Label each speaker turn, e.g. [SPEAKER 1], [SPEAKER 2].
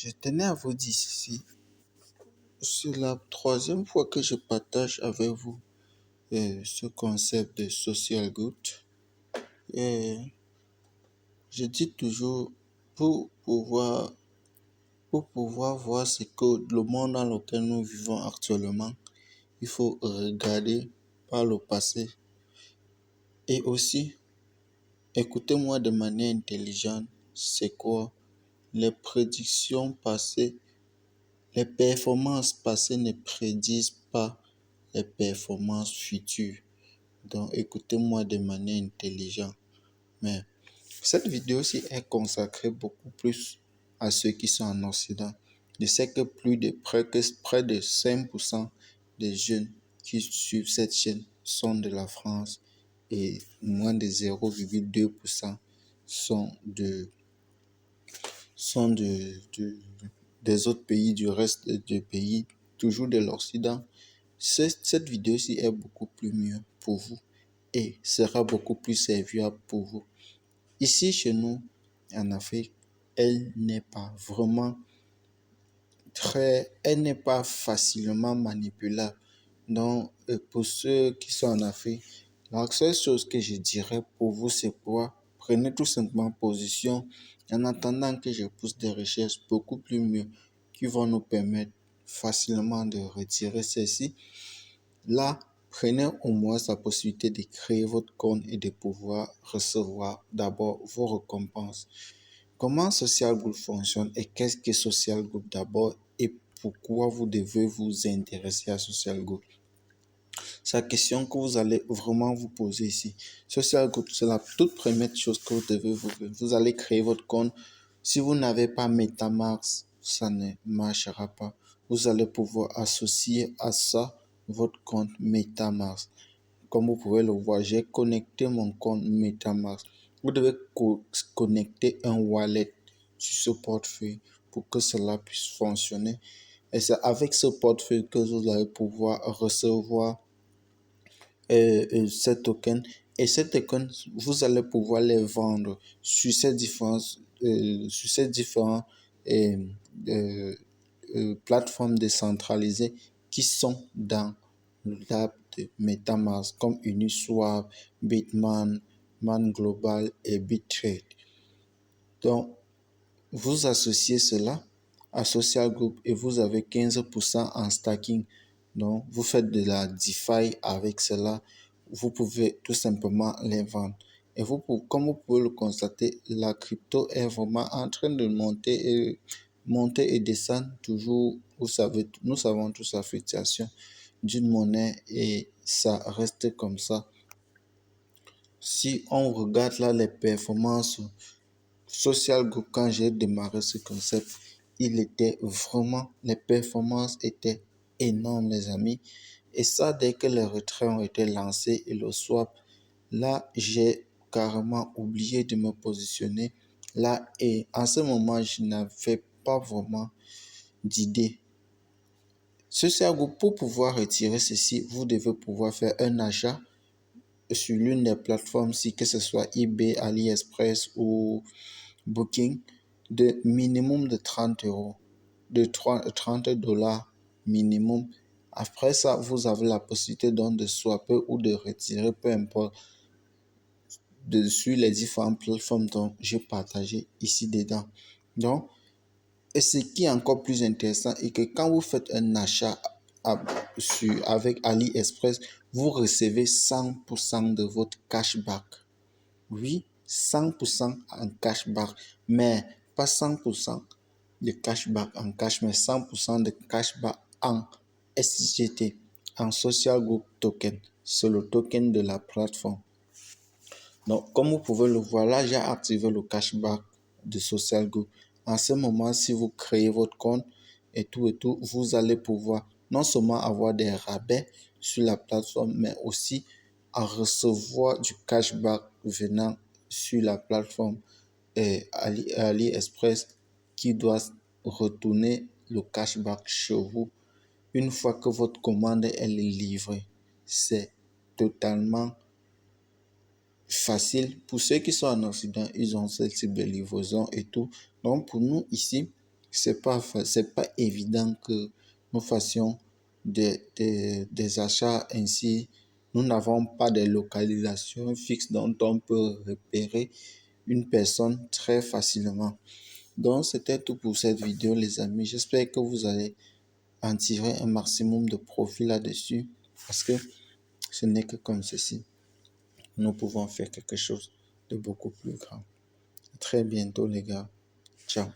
[SPEAKER 1] Je tenais à vous dire ceci. C'est la troisième fois que je partage avec vous ce concept de social good. Et je dis toujours, pour pouvoir, pour pouvoir voir ce que le monde dans lequel nous vivons actuellement, il faut regarder par le passé. Et aussi, écoutez-moi de manière intelligente, c'est quoi les prédictions passées. Les performances passées ne prédisent pas les performances futures. Donc, écoutez-moi de manière intelligente. Mais cette vidéo-ci est consacrée beaucoup plus à ceux qui sont en Occident. Je sais que près de 5% des jeunes qui suivent cette chaîne sont de la France et moins de 0,2% sont des autres pays, du reste des pays, toujours de l'Occident. Cette vidéo-ci est beaucoup plus mieux pour vous et sera beaucoup plus serviable pour vous. Ici, chez nous, en Afrique, elle n'est pas vraiment elle n'est pas facilement manipulable. Donc, pour ceux qui sont en Afrique, la seule chose que je dirais pour vous, c'est quoi? Prenez tout simplement position en attendant que je pousse des recherches beaucoup plus mieux qui vont nous permettre facilement de retirer ceci. Là, prenez au moins la possibilité de créer votre compte et de pouvoir recevoir d'abord vos récompenses. Comment Social Group fonctionne et qu'est-ce que Social Group d'abord et pourquoi vous devez vous intéresser à Social Group? C'est la question que vous allez vraiment vous poser ici. Social Group, c'est la toute première chose que vous devez vous faire. Vous allez créer votre compte. Si vous n'avez pas MetaMask, ça ne marchera pas. Vous allez pouvoir associer à ça votre compte MetaMask. Comme vous pouvez le voir, j'ai connecté mon compte MetaMask. Vous devez connecter un wallet sur ce portefeuille pour que cela puisse fonctionner. Et c'est avec ce portefeuille que vous allez pouvoir recevoir ces tokens. Et ces tokens, vous allez pouvoir les vendre sur ces différents euh, euh, plateformes décentralisées qui sont dans l'app de MetaMask comme Uniswap, Bitman, Man Global et BitTrade. Donc, vous associez cela à Social Group et vous avez 15% en stacking. Donc, vous faites de la DeFi avec cela. Vous pouvez tout simplement les vendre. Et comme vous pouvez le constater, la crypto est vraiment en train de monter et descendre toujours. Vous savez, nous savons tous la fluctuation d'une monnaie et ça reste comme ça. Si on regarde là les performances Social Group, quand j'ai démarré ce concept, les performances étaient énormes, les amis. Et ça, dès que les retraits ont été lancés et le swap, là, j'ai carrément oublié de me positionner. Là, et en ce moment, je n'avais pas vraiment d'idée. Social Group, pour pouvoir retirer ceci, vous devez pouvoir faire un achat sur l'une des plateformes, si que ce soit eBay, AliExpress ou Booking, de minimum de 30 euros, de 30 dollars minimum. Après ça, vous avez la possibilité donc de swapper ou de retirer, peu importe, sur les différentes plateformes dont j'ai partagé ici dedans. Donc, et ce qui est encore plus intéressant est que quand vous faites un achat avec AliExpress, vous recevez 100% de votre cashback. Oui, 100% en cashback, mais pas 100% de cashback en cash, mais 100% de cashback en SGT, en Social Group Token. C'est le token de la plateforme. Donc, comme vous pouvez le voir, là, j'ai activé le cashback de Social Group. En ce moment, si vous créez votre compte et tout, vous allez pouvoir non seulement avoir des rabais sur la plateforme, mais aussi à recevoir du cashback venant sur la plateforme AliExpress qui doit retourner le cashback chez vous une fois que votre commande est livrée. C'est totalement facile. Pour ceux qui sont en Occident, ils ont ce type de livraison et tout. Donc, pour nous ici, c'est pas évident que nous fassions des achats ainsi. Nous n'avons pas de localisation fixe dont on peut repérer une personne très facilement. Donc, c'était tout pour cette vidéo, les amis. J'espère que vous allez en tirer un maximum de profit là-dessus parce que ce n'est que comme ceci. Nous pouvons faire quelque chose de beaucoup plus grand. À très bientôt, les gars. Ciao.